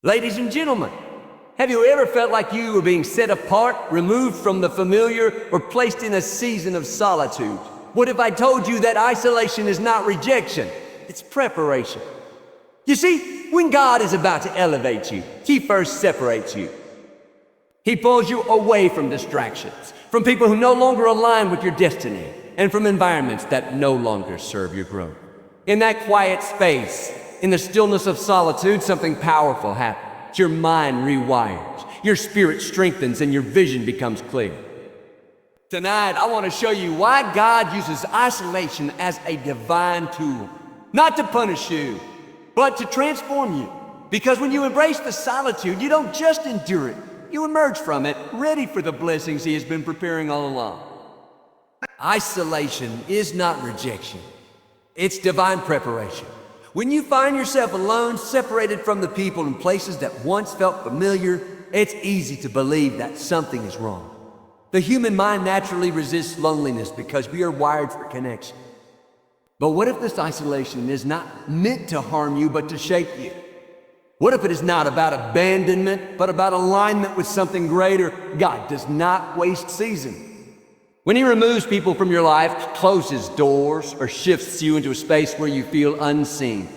Ladies and gentlemen, have you ever felt like you were being set apart, removed from the familiar, or placed in a season of solitude? What if I told you that isolation is not rejection, it's preparation? You see, when God is about to elevate you, He first separates you. He pulls you away from distractions, from people who no longer align with your destiny, and from environments that no longer serve your growth. In that quiet space, in the stillness of solitude, something powerful happens. Your mind rewires, your spirit strengthens, and your vision becomes clear. Tonight, I want to show you why God uses isolation as a divine tool. Not to punish you, but to transform you. Because when you embrace the solitude, you don't just endure it. You emerge from it, ready for the blessings He has been preparing all along. Isolation is not rejection. It's divine preparation. When you find yourself alone, separated from the people and places that once felt familiar, it's easy to believe that something is wrong. The human mind naturally resists loneliness because we are wired for connection. But what if this isolation is not meant to harm you, but to shape you? What if it is not about abandonment, but about alignment with something greater? God does not waste seasons. When He removes people from your life, closes doors, or shifts you into a space where you feel unseen,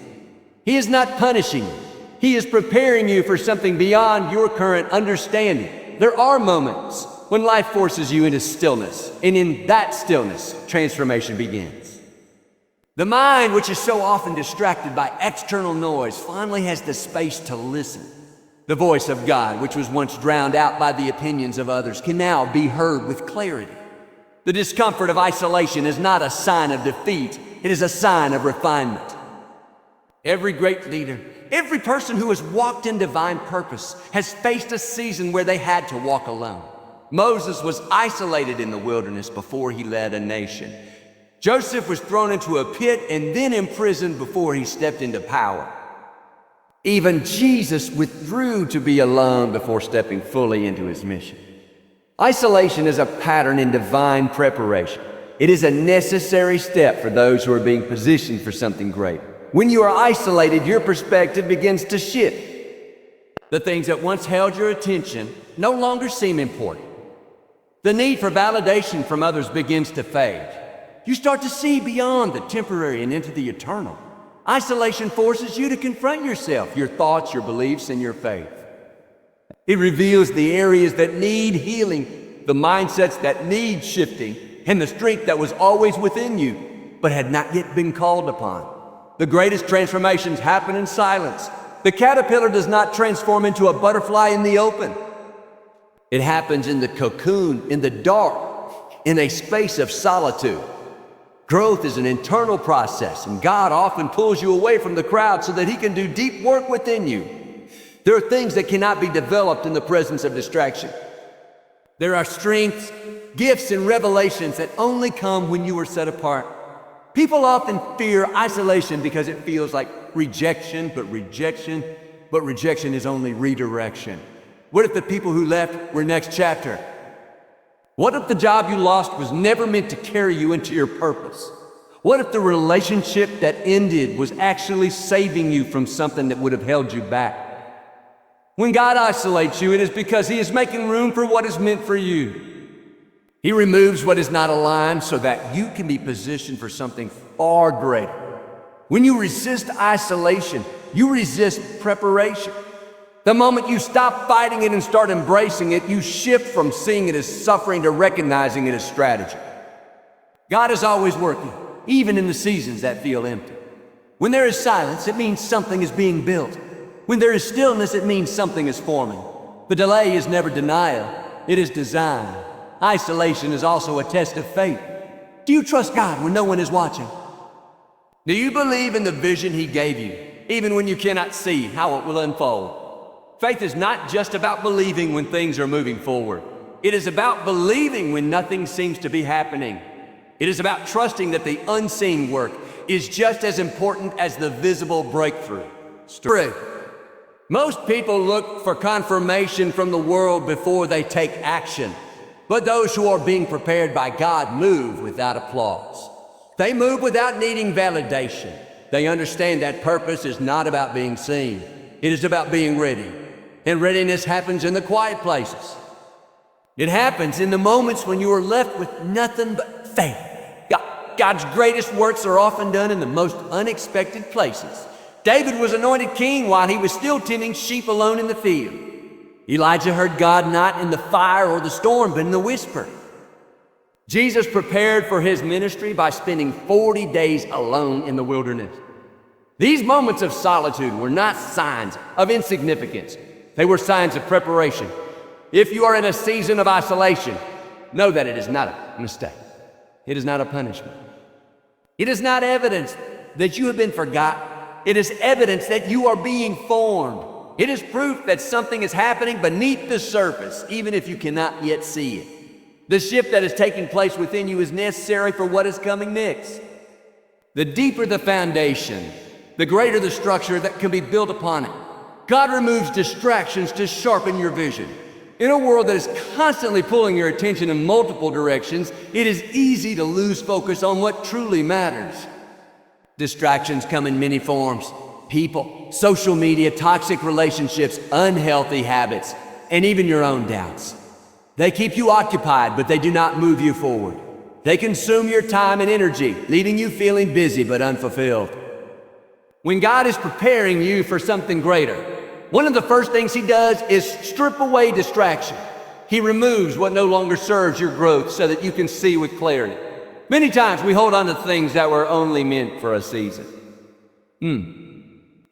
He is not punishing you. He is preparing you for something beyond your current understanding. There are moments when life forces you into stillness, and in that stillness, transformation begins. The mind, which is so often distracted by external noise, finally has the space to listen. The voice of God, which was once drowned out by the opinions of others, can now be heard with clarity. The discomfort of isolation is not a sign of defeat, it is a sign of refinement. Every great leader, every person who has walked in divine purpose has faced a season where they had to walk alone. Moses was isolated in the wilderness before he led a nation. Joseph was thrown into a pit and then imprisoned before he stepped into power. Even Jesus withdrew to be alone before stepping fully into His mission. Isolation is a pattern in divine preparation. It is a necessary step for those who are being positioned for something great. When you are isolated, your perspective begins to shift. The things that once held your attention no longer seem important. The need for validation from others begins to fade. You start to see beyond the temporary and into the eternal. Isolation forces you to confront yourself, your thoughts, your beliefs, and your faith. It reveals the areas that need healing, the mindsets that need shifting, and the strength that was always within you, but had not yet been called upon. The greatest transformations happen in silence. The caterpillar does not transform into a butterfly in the open. It happens in the cocoon, in the dark, in a space of solitude. Growth is an internal process, and God often pulls you away from the crowd so that He can do deep work within you. There are things that cannot be developed in the presence of distraction. There are strengths, gifts, and revelations that only come when you are set apart. People often fear isolation because it feels like rejection, but rejection is only redirection. What if the people who left were next chapter? What if the job you lost was never meant to carry you into your purpose? What if the relationship that ended was actually saving you from something that would have held you back? When God isolates you, it is because He is making room for what is meant for you. He removes what is not aligned so that you can be positioned for something far greater. When you resist isolation, you resist preparation. The moment you stop fighting it and start embracing it, you shift from seeing it as suffering to recognizing it as strategy. God is always working, even in the seasons that feel empty. When there is silence, it means something is being built. When there is stillness, it means something is forming. The delay is never denial, it is design. Isolation is also a test of faith. Do you trust God when no one is watching? Do you believe in the vision He gave you, even when you cannot see how it will unfold? Faith is not just about believing when things are moving forward. It is about believing when nothing seems to be happening. It is about trusting that the unseen work is just as important as the visible breakthrough. Most people look for confirmation from the world before they take action. But those who are being prepared by God move without applause. They move without needing validation. They understand that purpose is not about being seen. It is about being ready. And readiness happens in the quiet places. It happens in the moments when you are left with nothing but faith. God's greatest works are often done in the most unexpected places. David was anointed king while he was still tending sheep alone in the field. Elijah heard God not in the fire or the storm, but in the whisper. Jesus prepared for his ministry by spending 40 days alone in the wilderness. These moments of solitude were not signs of insignificance. They were signs of preparation. If you are in a season of isolation, know that it is not a mistake. It is not a punishment. It is not evidence that you have been forgotten. It is evidence that you are being formed. It is proof that something is happening beneath the surface, even if you cannot yet see it. The shift that is taking place within you is necessary for what is coming next. The deeper the foundation, the greater the structure that can be built upon it. God removes distractions to sharpen your vision. In a world that is constantly pulling your attention in multiple directions, it is easy to lose focus on what truly matters. Distractions come in many forms. People, social media, toxic relationships, unhealthy habits, and even your own doubts. They keep you occupied, but they do not move you forward. They consume your time and energy, leaving you feeling busy but unfulfilled. When God is preparing you for something greater, one of the first things he does is strip away distraction. He removes what no longer serves your growth so that you can see with clarity. Many times we hold on to things that were only meant for a season.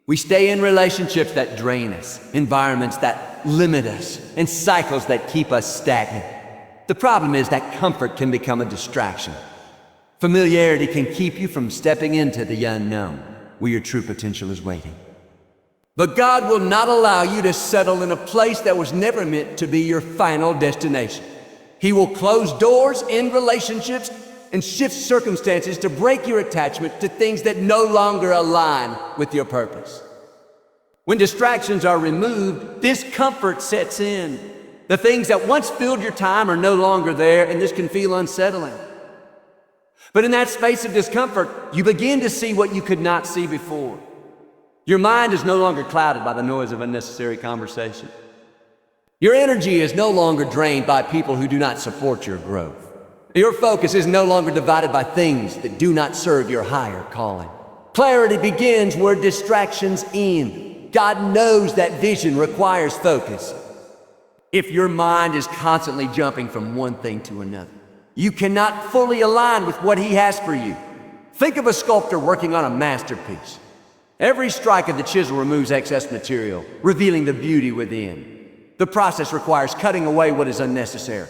We stay in relationships that drain us, environments that limit us, and cycles that keep us stagnant. The problem is that comfort can become a distraction. Familiarity can keep you from stepping into the unknown, where your true potential is waiting. But God will not allow you to settle in a place that was never meant to be your final destination. He will close doors in relationships and shift circumstances to break your attachment to things that no longer align with your purpose. When distractions are removed, discomfort sets in. The things that once filled your time are no longer there, and this can feel unsettling. But in that space of discomfort, you begin to see what you could not see before. Your mind is no longer clouded by the noise of unnecessary conversation. Your energy is no longer drained by people who do not support your growth. Your focus is no longer divided by things that do not serve your higher calling. Clarity begins where distractions end. God knows that vision requires focus. If your mind is constantly jumping from one thing to another, you cannot fully align with what He has for you. Think of a sculptor working on a masterpiece. Every strike of the chisel removes excess material, revealing the beauty within. The process requires cutting away what is unnecessary.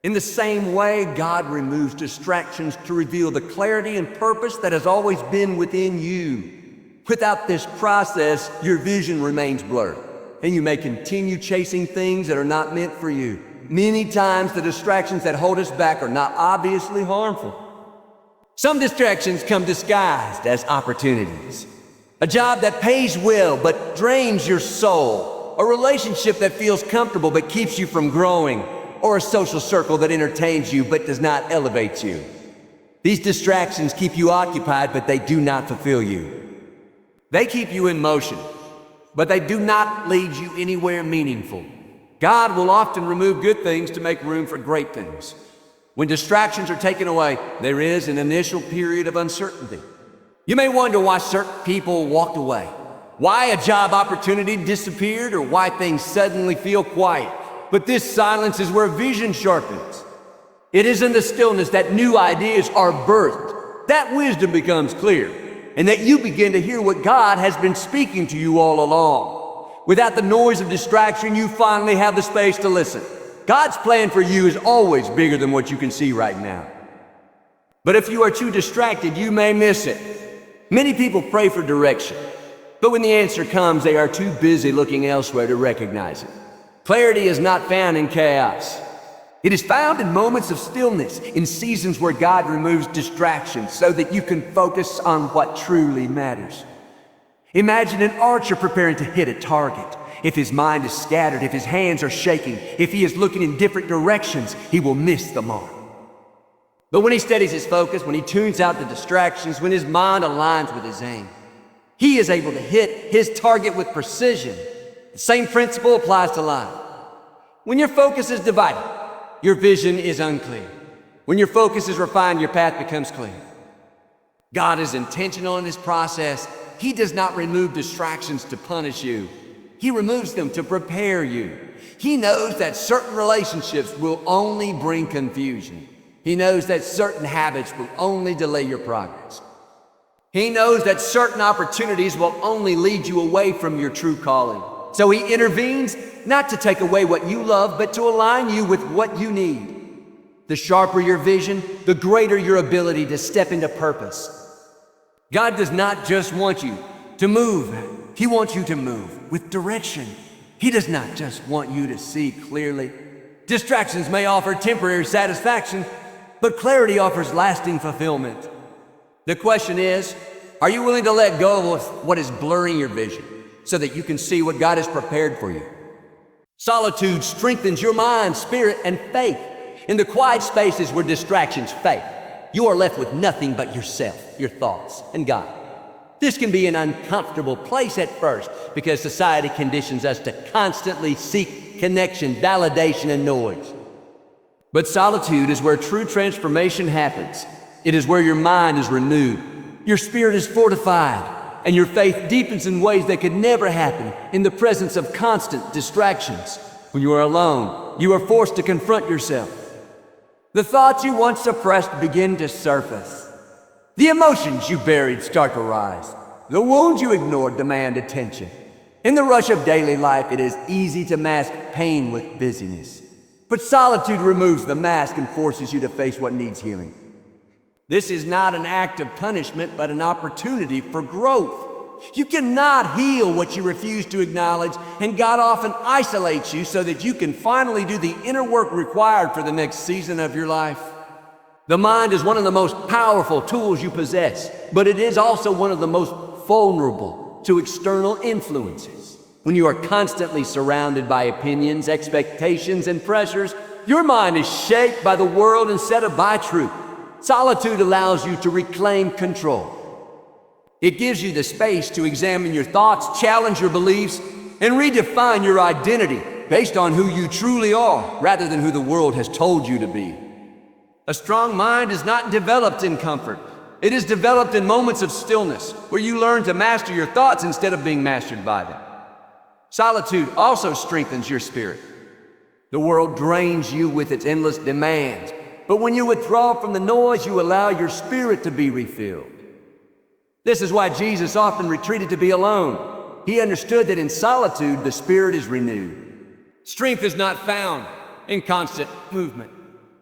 In the same way, God removes distractions to reveal the clarity and purpose that has always been within you. Without this process, your vision remains blurred, and you may continue chasing things that are not meant for you. Many times, the distractions that hold us back are not obviously harmful. Some distractions come disguised as opportunities. A job that pays well but drains your soul. A relationship that feels comfortable but keeps you from growing. Or a social circle that entertains you but does not elevate you. These distractions keep you occupied, but they do not fulfill you. They keep you in motion, but they do not lead you anywhere meaningful. God will often remove good things to make room for great things. When distractions are taken away, there is an initial period of uncertainty. You may wonder why certain people walked away, why a job opportunity disappeared, or why things suddenly feel quiet. But this silence is where vision sharpens. It is in the stillness that new ideas are birthed, that wisdom becomes clear, and that you begin to hear what God has been speaking to you all along. Without the noise of distraction, you finally have the space to listen. God's plan for you is always bigger than what you can see right now. But if you are too distracted, you may miss it. Many people pray for direction, but when the answer comes, they are too busy looking elsewhere to recognize it. Clarity is not found in chaos. It is found in moments of stillness, in seasons where God removes distractions so that you can focus on what truly matters. Imagine an archer preparing to hit a target. If his mind is scattered, if his hands are shaking, if he is looking in different directions, he will miss the mark. But when he steadies his focus, when he tunes out the distractions, when his mind aligns with his aim, He is able to hit his target with precision. The same principle applies to life. When your focus is divided, your vision is unclear. When your focus is refined, your path becomes clear. God is intentional in this process. He does not remove distractions to punish you. He removes them to prepare you. He knows that certain relationships will only bring confusion. He knows that certain habits will only delay your progress. He knows that certain opportunities will only lead you away from your true calling. So he intervenes not to take away what you love, but to align you with what you need. The sharper your vision, the greater your ability to step into purpose. God does not just want you to move. He wants you to move with direction. He does not just want you to see clearly. Distractions may offer temporary satisfaction, but clarity offers lasting fulfillment. The question is, are you willing to let go of what is blurring your vision so that you can see what God has prepared for you? Solitude strengthens your mind, spirit, and faith. In the quiet spaces where distractions fade, you are left with nothing but yourself, your thoughts, and God. This can be an uncomfortable place at first because society conditions us to constantly seek connection, validation, and noise. But solitude is where true transformation happens. It is where your mind is renewed, your spirit is fortified, and your faith deepens in ways that could never happen in the presence of constant distractions. When you are alone, you are forced to confront yourself. The thoughts you once suppressed begin to surface. The emotions you buried start to rise. The wounds you ignored demand attention. In the rush of daily life, it is easy to mask pain with busyness. But solitude removes the mask and forces you to face what needs healing. This is not an act of punishment, but an opportunity for growth. You cannot heal what you refuse to acknowledge, and God often isolates you so that you can finally do the inner work required for the next season of your life. The mind is one of the most powerful tools you possess, but it is also one of the most vulnerable to external influences. When you are constantly surrounded by opinions, expectations, and pressures, your mind is shaped by the world instead of by truth. Solitude allows you to reclaim control. It gives you the space to examine your thoughts, challenge your beliefs, and redefine your identity based on who you truly are rather than who the world has told you to be. A strong mind is not developed in comfort. It is developed in moments of stillness where you learn to master your thoughts instead of being mastered by them. Solitude also strengthens your spirit. The world drains you with its endless demands, but when you withdraw from the noise, you allow your spirit to be refilled. This is why Jesus often retreated to be alone. He understood that in solitude, the spirit is renewed. Strength is not found in constant movement.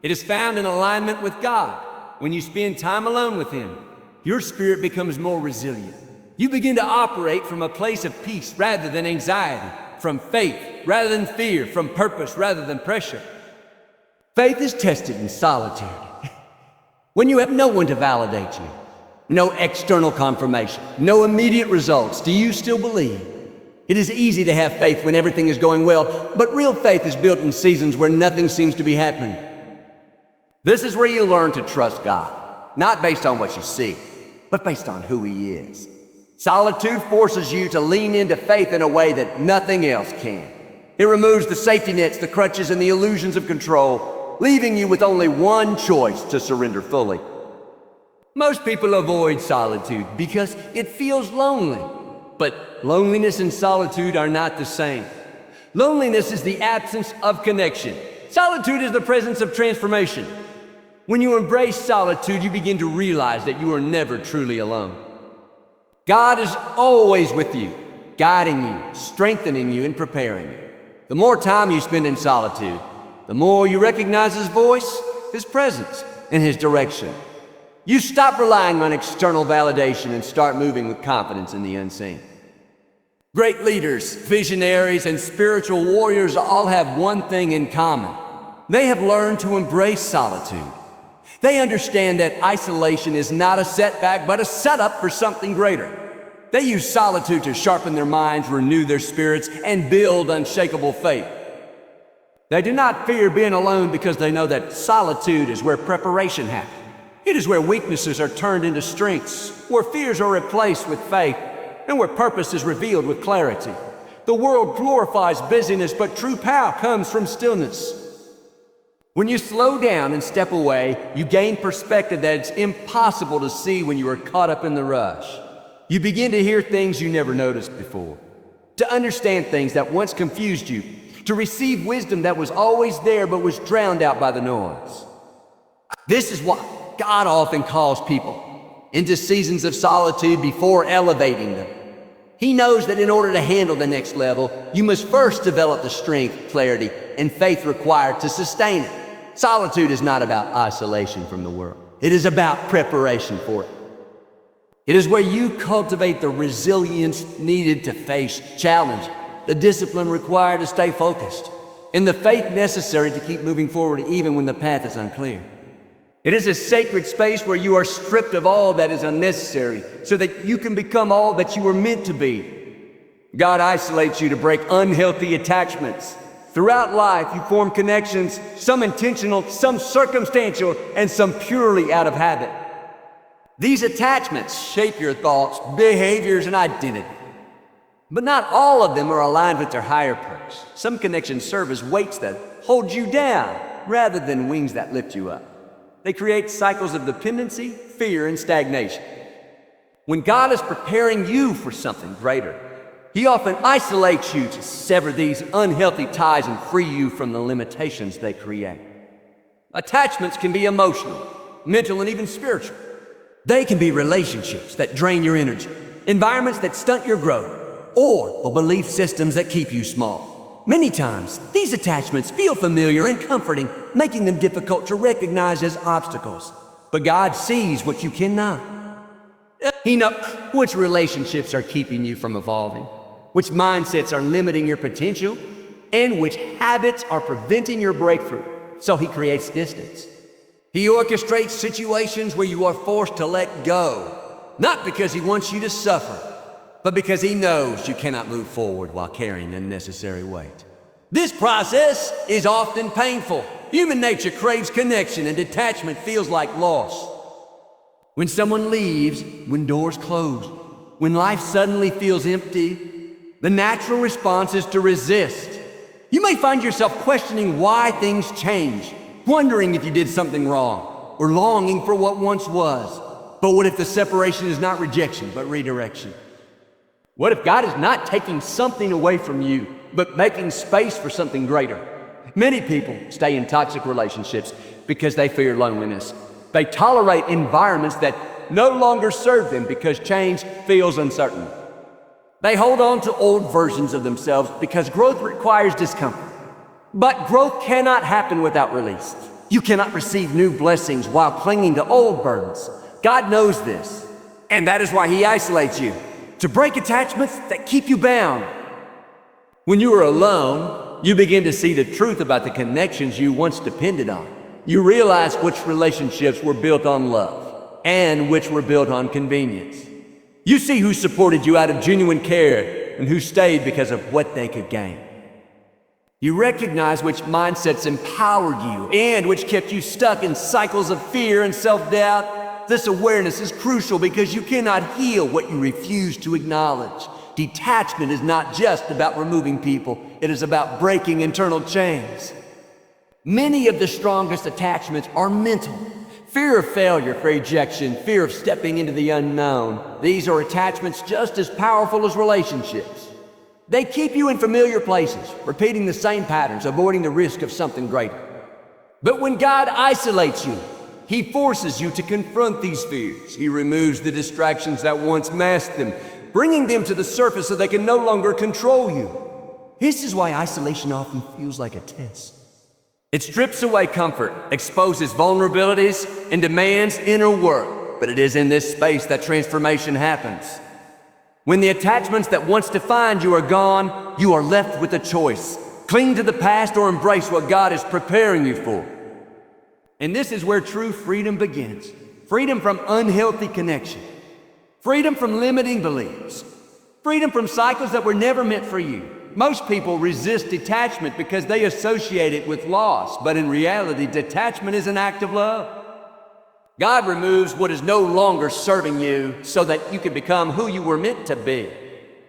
It is found in alignment with God. When you spend time alone with Him, your spirit becomes more resilient. You begin to operate from a place of peace rather than anxiety, from faith rather than fear, from purpose rather than pressure. Faith is tested in solitude. When you have no one to validate you, no external confirmation, no immediate results, do you still believe? It is easy to have faith when everything is going well, but real faith is built in seasons where nothing seems to be happening. This is where you learn to trust God, not based on what you see, but based on who He is. Solitude forces you to lean into faith in a way that nothing else can. It removes the safety nets, the crutches, and the illusions of control, leaving you with only one choice: to surrender fully. Most people avoid solitude because it feels lonely. But loneliness and solitude are not the same. Loneliness is the absence of connection. Solitude is the presence of transformation. When you embrace solitude, you begin to realize that you are never truly alone. God is always with you, guiding you, strengthening you, and preparing you. The more time you spend in solitude, the more you recognize His voice, His presence, and His direction. You stop relying on external validation and start moving with confidence in the unseen. Great leaders, visionaries, and spiritual warriors all have one thing in common. They have learned to embrace solitude. They understand that isolation is not a setback, but a setup for something greater. They use solitude to sharpen their minds, renew their spirits, and build unshakable faith. They do not fear being alone because they know that solitude is where preparation happens. It is where weaknesses are turned into strengths, where fears are replaced with faith, and where purpose is revealed with clarity. The world glorifies busyness, but true power comes from stillness. When you slow down and step away, you gain perspective that it's impossible to see when you are caught up in the rush. You begin to hear things you never noticed before, to understand things that once confused you, to receive wisdom that was always there but was drowned out by the noise. This is why God often calls people into seasons of solitude before elevating them. He knows that in order to handle the next level, you must first develop the strength, clarity, and faith required to sustain it. Solitude is not about isolation from the world. It is about preparation for it. It is where you cultivate the resilience needed to face challenge, the discipline required to stay focused, and the faith necessary to keep moving forward even when the path is unclear. It is a sacred space where you are stripped of all that is unnecessary so that you can become all that you were meant to be. God isolates you to break unhealthy attachments. Throughout life, you form connections, some intentional, some circumstantial, and some purely out of habit. These attachments shape your thoughts, behaviors, and identity. But not all of them are aligned with their higher purpose. Some connections serve as weights that hold you down rather than wings that lift you up. They create cycles of dependency, fear, and stagnation. When God is preparing you for something greater, He often isolates you to sever these unhealthy ties and free you from the limitations they create. Attachments can be emotional, mental, and even spiritual. They can be relationships that drain your energy, environments that stunt your growth, or belief systems that keep you small. Many times, these attachments feel familiar and comforting, making them difficult to recognize as obstacles. But God sees what you cannot. He knows which relationships are keeping you from evolving, which mindsets are limiting your potential, and which habits are preventing your breakthrough. So He creates distance. He orchestrates situations where you are forced to let go, not because He wants you to suffer, but because He knows you cannot move forward while carrying unnecessary weight. This process is often painful. Human nature craves connection, and detachment feels like loss. When someone leaves, when doors close, when life suddenly feels empty, the natural response is to resist. You may find yourself questioning why things change, wondering if you did something wrong, or longing for what once was. But what if the separation is not rejection, but redirection? What if God is not taking something away from you, but making space for something greater? Many people stay in toxic relationships because they fear loneliness. They tolerate environments that no longer serve them because change feels uncertain. They hold on to old versions of themselves because growth requires discomfort. But growth cannot happen without release. You cannot receive new blessings while clinging to old burdens. God knows this, and that is why He isolates you, to break attachments that keep you bound. When you are alone, you begin to see the truth about the connections you once depended on. You realize which relationships were built on love and which were built on convenience. You see who supported you out of genuine care and who stayed because of what they could gain. You recognize which mindsets empowered you and which kept you stuck in cycles of fear and self-doubt. This awareness is crucial because you cannot heal what you refuse to acknowledge. Detachment is not just about removing people, it is about breaking internal chains. Many of the strongest attachments are mental. Fear of failure, fear of rejection, fear of stepping into the unknown. These are attachments just as powerful as relationships. They keep you in familiar places, repeating the same patterns, avoiding the risk of something greater. But when God isolates you, He forces you to confront these fears. He removes the distractions that once masked them, bringing them to the surface so they can no longer control you. This is why isolation often feels like a test. It strips away comfort, exposes vulnerabilities, and demands inner work. But it is in this space that transformation happens. When the attachments that once defined you are gone, you are left with a choice. Cling to the past or embrace what God is preparing you for. And this is where true freedom begins. Freedom from unhealthy connection. Freedom from limiting beliefs. Freedom from cycles that were never meant for you. Most people resist detachment because they associate it with loss, but in reality, detachment is an act of love. God removes what is no longer serving you so that you can become who you were meant to be.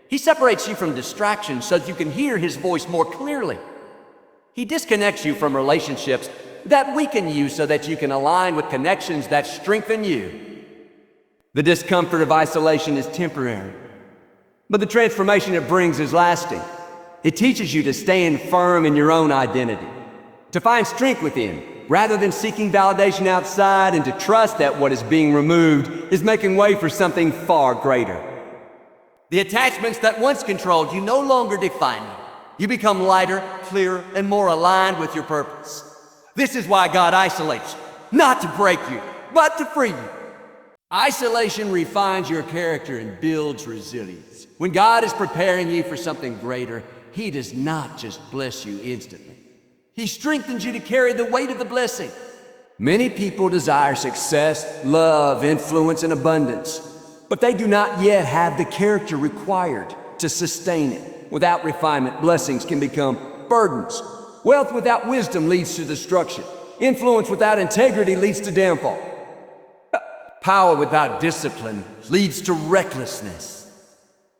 He separates you from distractions so that you can hear His voice more clearly. He disconnects you from relationships that weaken you so that you can align with connections that strengthen you. The discomfort of isolation is temporary, but the transformation it brings is lasting. It teaches you to stand firm in your own identity, to find strength within, rather than seeking validation outside, and to trust that what is being removed is making way for something far greater. The attachments that once controlled you no longer define you. You become lighter, clearer, and more aligned with your purpose. This is why God isolates you, not to break you, but to free you. Isolation refines your character and builds resilience. When God is preparing you for something greater, He does not just bless you instantly. He strengthens you to carry the weight of the blessing. Many people desire success, love, influence, and abundance, but they do not yet have the character required to sustain it. Without refinement, blessings can become burdens. Wealth without wisdom leads to destruction. Influence without integrity leads to downfall. Power without discipline leads to recklessness.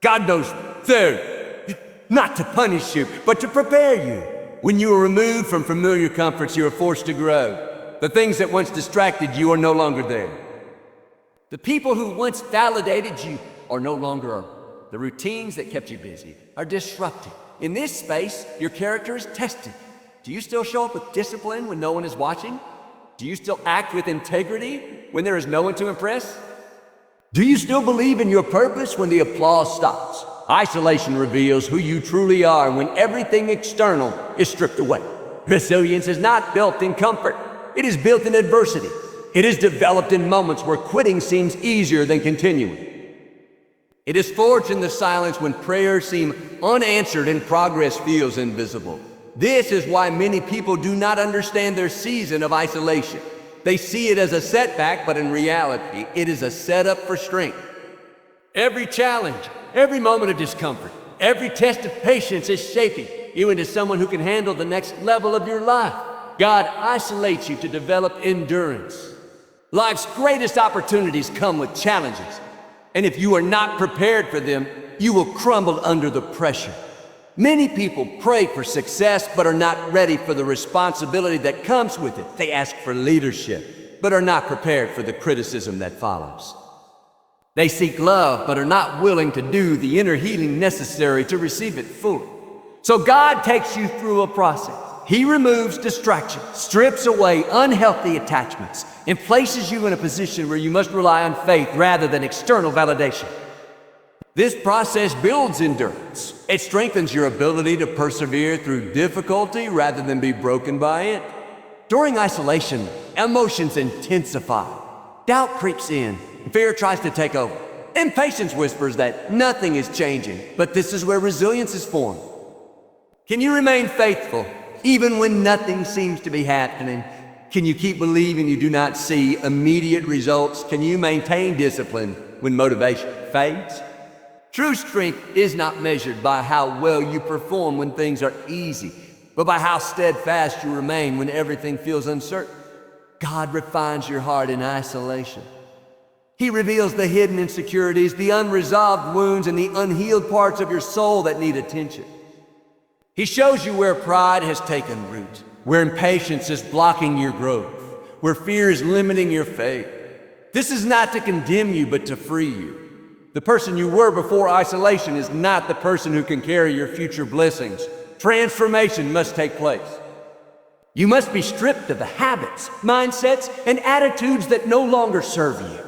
God knows they're not to punish you, but to prepare you. When you are removed from familiar comforts, you are forced to grow. The things that once distracted you are no longer there. The people who once validated you are no longer. The routines that kept you busy are disrupted. In this space, your character is tested. Do you still show up with discipline when no one is watching? Do you still act with integrity when there is no one to impress? Do you still believe in your purpose when the applause stops? Isolation reveals who you truly are when everything external is stripped away. Resilience is not built in comfort. It is built in adversity. It is developed in moments where quitting seems easier than continuing. It is forged in the silence when prayers seem unanswered and progress feels invisible. This is why many people do not understand their season of isolation. They see it as a setback, but in reality, it is a setup for strength. Every challenge, every moment of discomfort, every test of patience is shaping you into someone who can handle the next level of your life. God isolates you to develop endurance. Life's greatest opportunities come with challenges. And if you are not prepared for them, you will crumble under the pressure. Many people pray for success but are not ready for the responsibility that comes with it. They ask for leadership but are not prepared for the criticism that follows. They seek love but are not willing to do the inner healing necessary to receive it fully. So God takes you through a process. He removes distractions, strips away unhealthy attachments, and places you in a position where you must rely on faith rather than external validation. This process builds endurance. It strengthens your ability to persevere through difficulty rather than be broken by it. During isolation, emotions intensify. Doubt creeps in. Fear tries to take over. Impatience whispers that nothing is changing, but this is where resilience is formed. Can you remain faithful even when nothing seems to be happening? Can you keep believing you do not see immediate results? Can you maintain discipline when motivation fades? True strength is not measured by how well you perform when things are easy, but by how steadfast you remain when everything feels uncertain. God refines your heart in isolation. He reveals the hidden insecurities, the unresolved wounds, and the unhealed parts of your soul that need attention. He shows you where pride has taken root, where impatience is blocking your growth, where fear is limiting your faith. This is not to condemn you, but to free you. The person you were before isolation is not the person who can carry your future blessings. Transformation must take place. You must be stripped of the habits, mindsets, and attitudes that no longer serve you.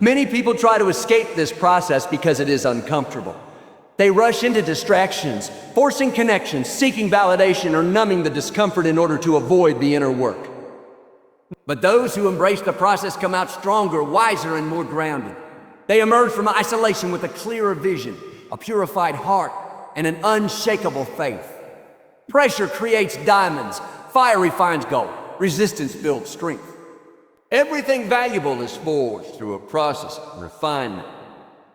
Many people try to escape this process because it is uncomfortable. They rush into distractions, forcing connections, seeking validation, or numbing the discomfort in order to avoid the inner work. But those who embrace the process come out stronger, wiser, and more grounded. They emerge from isolation with a clearer vision, a purified heart, and an unshakable faith. Pressure creates diamonds, fire refines gold, resistance builds strength. Everything valuable is forged through a process of refinement.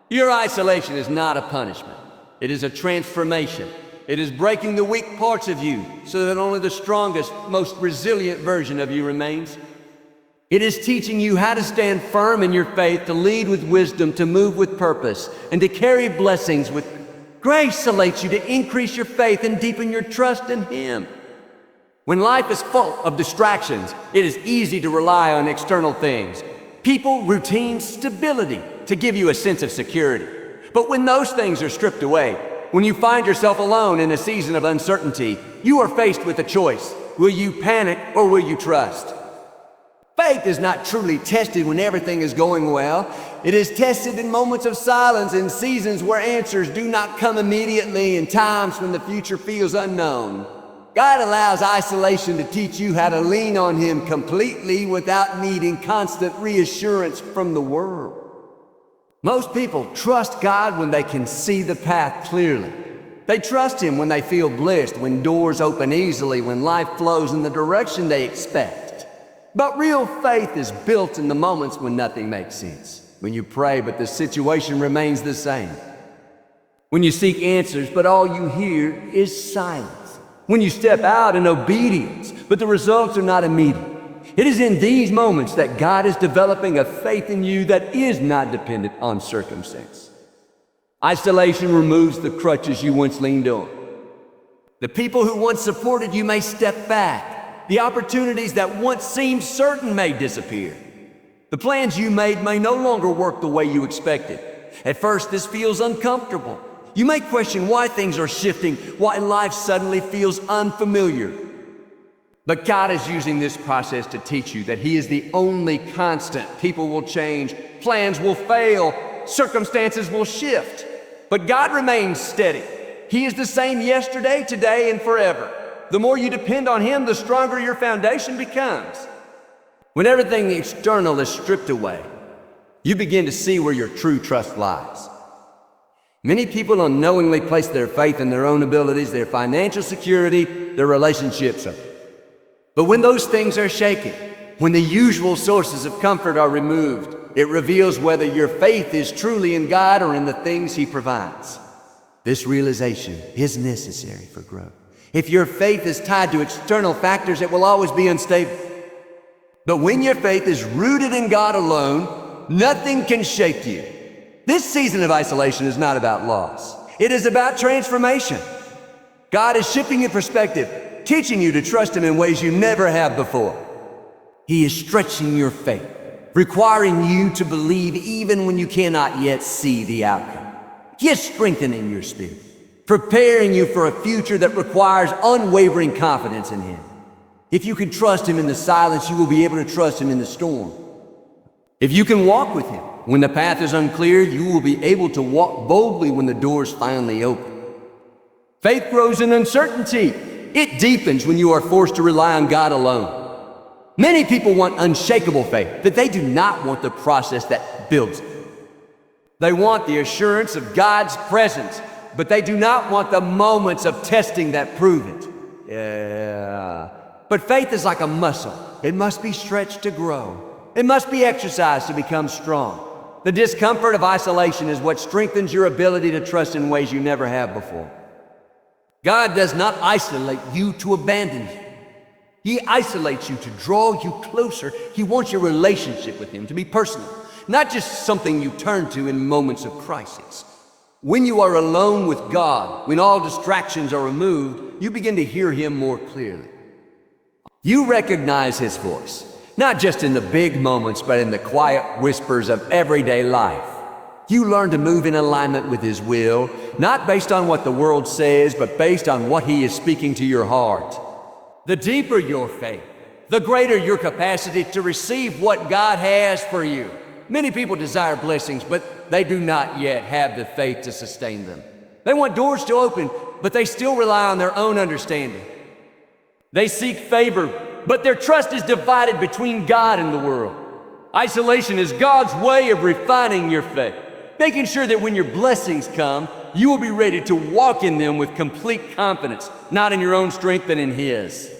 Your isolation is not a punishment. It is a transformation. It is breaking the weak parts of you so that only the strongest, most resilient version of you remains. It is teaching you how to stand firm in your faith, to lead with wisdom, to move with purpose, and to carry blessings with grace. Isolates you to increase your faith and deepen your trust in Him. When life is full of distractions, it is easy to rely on external things, people, routines, stability, to give you a sense of security. But when those things are stripped away, when you find yourself alone in a season of uncertainty, you are faced with a choice. Will you panic or will you trust? Faith is not truly tested when everything is going well. It is tested in moments of silence, in seasons where answers do not come immediately, in times when the future feels unknown. God allows isolation to teach you how to lean on Him completely without needing constant reassurance from the world. Most people trust God when they can see the path clearly. They trust Him when they feel blessed, when doors open easily, when life flows in the direction they expect. But real faith is built in the moments when nothing makes sense. When you pray, but the situation remains the same. When you seek answers, but all you hear is silence. When you step out in obedience, but the results are not immediate. It is in these moments that God is developing a faith in you that is not dependent on circumstance. Isolation removes the crutches you once leaned on. The people who once supported you may step back. The opportunities that once seemed certain may disappear. The plans you made may no longer work the way you expected. At first, this feels uncomfortable. You may question why things are shifting, why life suddenly feels unfamiliar. But God is using this process to teach you that He is the only constant. People will change, plans will fail, circumstances will shift. But God remains steady. He is the same yesterday, today, and forever. The more you depend on Him, the stronger your foundation becomes. When everything external is stripped away, you begin to see where your true trust lies. Many people unknowingly place their faith in their own abilities, their financial security, their relationships. But when those things are shaken, when the usual sources of comfort are removed, it reveals whether your faith is truly in God or in the things He provides. This realization is necessary for growth. If your faith is tied to external factors, it will always be unstable. But when your faith is rooted in God alone, nothing can shake you. This season of isolation is not about loss. It is about transformation. God is shifting your perspective, teaching you to trust Him in ways you never have before. He is stretching your faith, requiring you to believe even when you cannot yet see the outcome. He is strengthening your spirit, preparing you for a future that requires unwavering confidence in Him. If you can trust Him in the silence, you will be able to trust Him in the storm. If you can walk with Him when the path is unclear, you will be able to walk boldly when the doors finally open. Faith grows in uncertainty. It deepens when you are forced to rely on God alone. Many people want unshakable faith, but they do not want the process that builds it. They want the assurance of God's presence, but they do not want the moments of testing that prove it. But faith is like a muscle. It must be stretched to grow. It must be exercised to become strong. The discomfort of isolation is what strengthens your ability to trust in ways you never have before. God does not isolate you to abandon you. He isolates you to draw you closer. He wants your relationship with Him to be personal, not just something you turn to in moments of crisis. When you are alone with God, when all distractions are removed, you begin to hear Him more clearly. You recognize His voice, not just in the big moments, but in the quiet whispers of everyday life. You learn to move in alignment with His will, not based on what the world says, but based on what He is speaking to your heart. The deeper your faith, the greater your capacity to receive what God has for you. Many people desire blessings, but they do not yet have the faith to sustain them. They want doors to open, but they still rely on their own understanding. They seek favor, but their trust is divided between God and the world. Isolation is God's way of refining your faith, making sure that when your blessings come, you will be ready to walk in them with complete confidence, not in your own strength, but in His.